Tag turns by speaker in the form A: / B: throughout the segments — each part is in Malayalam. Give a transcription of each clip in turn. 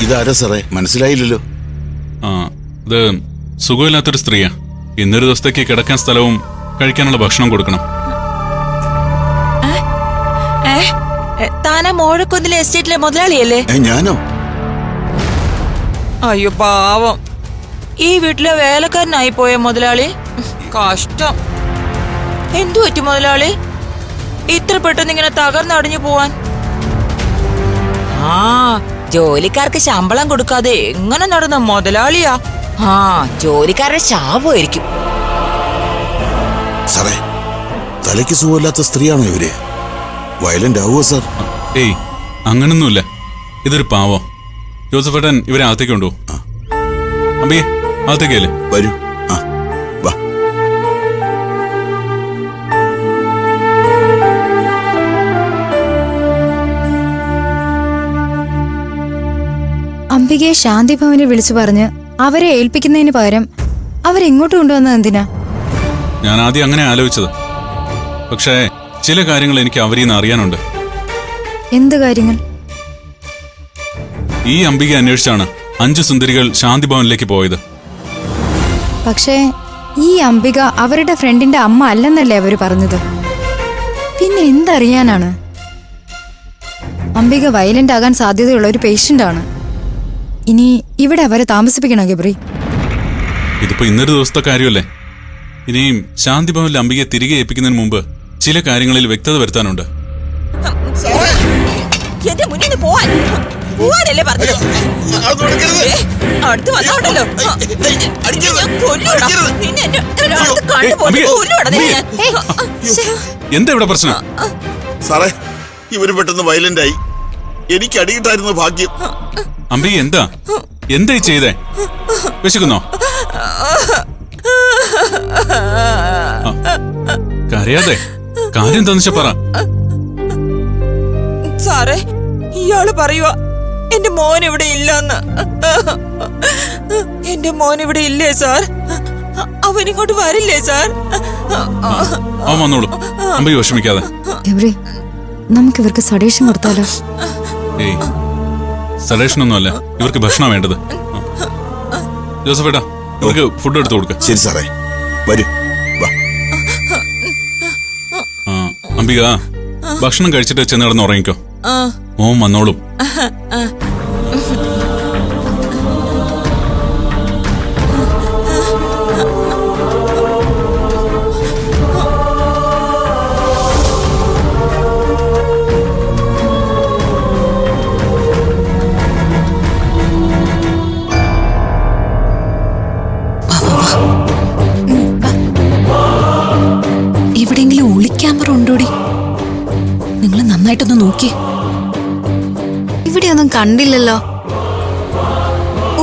A: ഇതാരാ സാറേ, മനസ്സിലായില്ലല്ലോ.
B: ഇത് സുഖമില്ലാത്തൊരു സ്ത്രീയാ. ഇന്നൊരു ദിവസത്തേക്ക് കിടക്കാൻ സ്ഥലവും കഴിക്കാനുള്ള ഭക്ഷണം കൊടുക്കണം.
C: താനാ മോഴക്കൊന്നിലെ എസ്റ്റേറ്റിലെ മുതലാളിയല്ലേ?
A: ഞാനോ?
C: അയ്യോ പാവം, ഈ വീട്ടിലെ വേലക്കാരനായി പോയ മുതലാളി. കഷ്ടം. എന്തു പറ്റി മുതലാളി ഇത്ര പെട്ടെന്ന് ഇങ്ങനെ തകർന്നടിഞ്ഞു പോവാൻ? ജോലിക്കാർക്ക് ശമ്പളം കൊടുക്കാതെ എങ്ങനെ നടന്ന മുതലാളിയാ? ജോലിക്കാരുടെ ശാപമായിരിക്കും.
A: സാറേ, തലയ്ക്ക് സുഖമില്ലാത്ത സ്ത്രീയാണോ ഇവര്? വയലന്റ് ആവുമോ സാർ?
B: ഏയ്, അങ്ങനൊന്നുമില്ല. ഇതൊരു പാവോ. ജോസഫേട്ടൻ ഇവരെ അകത്തേക്ക് കൊണ്ടുപോ. അമ്പിയെ, അകത്തേക്കല്ലേ?
A: വരൂ. വാ.
D: അംബികയെ ശാന്തി ഭവനിൽ വിളിച്ചു പറഞ്ഞ് അവരെ ഏൽപ്പിക്കുന്നതിന് പകരം അവരെങ്ങോട്ട് കൊണ്ടുവന്നത് എന്തിനാ?
B: ഞാൻ ആദ്യം അങ്ങനെ ആലോചിച്ചത്. പക്ഷേ ചില കാര്യങ്ങൾ എനിക്ക് അവരിൽ നിന്ന് അറിയാനുണ്ട്.
D: എന്ത് കാര്യങ്ങൾ?
B: ഈ അംബിക അന്വേഷിച്ചാണ് 5 സുന്ദരികൾ ശാന്തി ഭവനിലേക്ക് പോയത്.
D: പക്ഷേ ഈ അംബിക അവരുടെ ഫ്രണ്ടിന്റെ അമ്മ അല്ലെന്നല്ലേ അവര് പറഞ്ഞത്? പിന്നെ എന്തറിയാനാണ്? അംബിക വയലന്റ് ആകാൻ സാധ്യതയുള്ള ഒരു പേഷ്യന്റ് ആണ്. ഇനി ഇവിടെ അവരെ താമസിപ്പിക്കണോ ഗബ്രി?
B: ഇതിപ്പോ ഇന്നൊരു ദിവസത്തെ കാര്യമല്ലേ. ഇനിയും ശാന്തി ഭവനിൽ അംബികയെ തിരികെ ഏൽപ്പിക്കുന്നതിന് മുമ്പ് ചില കാര്യങ്ങളിൽ വ്യക്തത വരുത്താനുണ്ട്.
C: എന്റെ മുന്നിൽ പോവാനല്ലേ പറഞ്ഞത്? അടുത്ത് വന്നോണ്ടല്ലോ.
B: എന്താ ഇവിടെ പ്രശ്നം?
A: സാറേ, ഇവര് പെട്ടെന്ന് വയലന്റ് ആയി. എനിക്ക് അടിയിട്ടായിരുന്നു ഭാഗ്യം.
B: അംബിക എന്തായി ചെയ്തേ? വിശക്കുന്നോ? കരയാതെ, കാര്യം എന്താന്ന് വെച്ചാ പറ.
C: സാറേ, ഇയാള് പറയുവാ എന്റെ മോൻ ഇവിടെ ഇല്ലെന്ന്. എന്റെ മോൻ ഇവിടെ ഇല്ലേ സാർ? അവനിങ്ങോട്ട് വരില്ലേ സാർ?
B: അവൻ വന്നോളൂ, അംബിക വിഷമിക്കാതെ.
D: ഗബ്രി, നമുക്ക് ഇവർക്ക് സഡേഷൻ കൊടുത്താലോ?
B: ഏയ്, സഡേഷനൊന്നുമല്ല, ഇവർക്ക് ഭക്ഷണം വേണ്ടത്. ജോസഫേട്ടാ, ഇവർക്ക് ഫുഡ് എടുത്തു കൊടുക്ക.
A: ശരി സാറേ, വരൂ. വാ.
B: അംബിക, ഭക്ഷണം കഴിച്ചിട്ട് ചെന്ന് കിടന്ന് ഉറങ്ങിക്കോ. മോൻ വന്നോളും.
E: എവിടെയെങ്കിലും ഒളിക്യാമറ ഉണ്ടോടി? നിങ്ങൾ നന്നായിട്ടൊന്ന് നോക്കിയേ.
D: ഇവിടെയൊന്നും കണ്ടില്ലല്ലോ.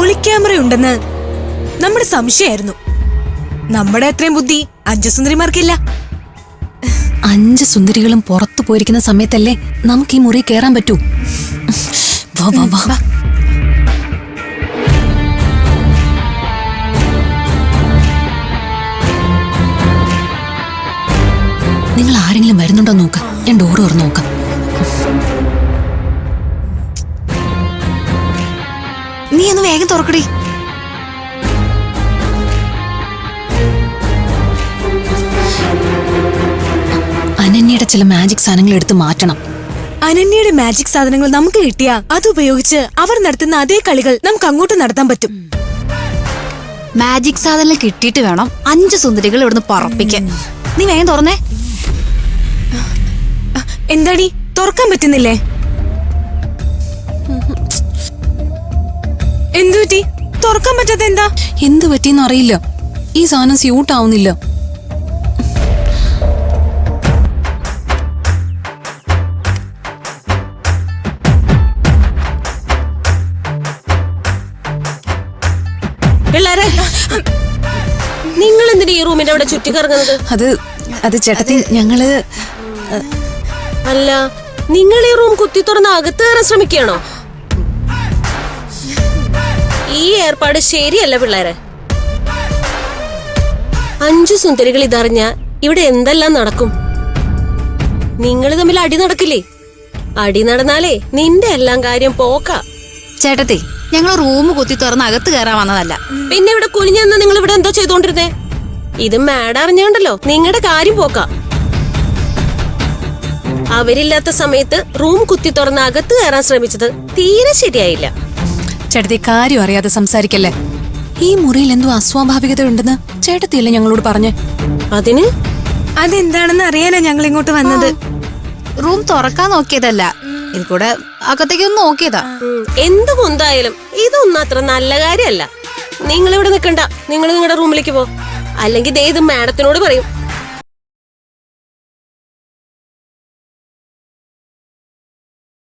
F: ഒളിക്യാമറ ഉണ്ടെന്ന് നമ്മുടെ സംശയമായിരുന്നു. നമ്മുടെ അത്രയും ബുദ്ധി 5 സുന്ദരിമാർക്കില്ല.
E: 5 സുന്ദരികളും പുറത്തു പോയിരിക്കുന്ന സമയത്തല്ലേ നമുക്ക് ഈ മുറി കയറാൻ പറ്റൂ. വാ വാ വാ. നിങ്ങൾ ആരെങ്കിലും വരുന്നുണ്ടോ നോക്കാം. ഞാൻ ഡോർ തുറന്നു നോക്കാം.
D: നീ ഒന്ന് വേഗം തുറക്കടി.
E: അനന്യയുടെ ചില മാജിക് സാധനങ്ങൾ എടുത്ത് മാറ്റണം.
F: അനന്യയുടെ മാജിക് സാധനങ്ങൾ നമുക്ക് കിട്ടിയാ അതുപയോഗിച്ച് അവർ നടത്തുന്ന അതേ കളികൾ നമുക്ക് അങ്ങോട്ട് നടത്താൻ പറ്റും.
D: മാജിക് സാധനം കിട്ടിയിട്ട് വേണം 5 സുന്ദരികൾ ഇവിടുന്ന് പറപ്പിക്കാൻ. നീ വേഗം തുറന്നേ.
F: എന്താടി, തുറക്കാൻ പറ്റുന്നില്ലേ? എന്തുപറ്റി? തുറക്കാൻ പറ്റാത്ത എന്താ?
E: എന്ത് പറ്റിയെന്ന് അറിയില്ല. ഈ സാധനം സ്യൂട്ട് ആവുന്നില്ല.
G: പിള്ളേരെ, നിങ്ങൾ എന്തിനാ ഈ റൂമിന്റെ അവിടെ ചുറ്റിക്കറങ്ങുന്നത്?
E: അത് ചേട്ടത്തി, ഞങ്ങള്
G: അല്ല, നിങ്ങൾ ഈ റൂം കുത്തി തുറന്ന് അകത്ത് കയറാൻ ശ്രമിക്കുകയാണോ? ഈ ഏർപ്പാട് ശരിയല്ല പിള്ളേരെ. 5 സുന്ദരികൾ ഇതറിഞ്ഞ ഇവിടെ എന്തെല്ലാം നടക്കും? നിങ്ങൾ തമ്മിൽ അടി നടക്കില്ലേ? അടി നടന്നാലേ നിന്റെ എല്ലാം കാര്യം പോക്ക.
D: ചേട്ടത്തി,
H: ഞങ്ങൾ റൂം കുത്തി തുറന്ന് അകത്ത് കയറാൻ വന്നതല്ല.
G: പിന്നെ ഇവിടെ കുനിഞ്ഞെന്ന് നിങ്ങൾ ഇവിടെ എന്തോ ചെയ്തോണ്ടിരുന്നേ? ഇത് മാഡം അറിഞ്ഞാണ്ടല്ലോ നിങ്ങളുടെ കാര്യം പോക്ക. അവരില്ലാത്ത സമയത്ത് റൂം കുത്തി തുറന്ന് അകത്ത് കയറാൻ ശ്രമിച്ചത് തീരെ ശരിയായില്ല.
E: ചേട്ടത്തി കാര്യം അറിയാതെ സംസാരിക്കല്ലേ. ഈ മുറിയിൽ എന്തോ അസ്വാഭാവികത ഉണ്ടെന്ന് ചേട്ടത്തിയല്ലേ ഞങ്ങളോട് പറഞ്ഞേ?
G: അതിന്
F: അതെന്താണെന്ന് അറിയാനാ ഞങ്ങൾ ഇങ്ങോട്ട് വന്നത്.
H: റൂം തുറക്കാൻ നോക്കിയതല്ല, ഇത് കൂടെ അകത്തേക്ക് ഒന്ന് നോക്കിയതാ.
G: എന്ത് കൊന്തായാലും ഇതൊന്നും അത്ര നല്ല കാര്യമല്ല. നിങ്ങൾ ഇവിടെ നിൽക്കണ്ട, നിങ്ങൾ നിങ്ങളുടെ റൂമിലേക്ക് പോ. അല്ലെങ്കിൽ ദേ ഇത് മാഡത്തിനോട് പറയും.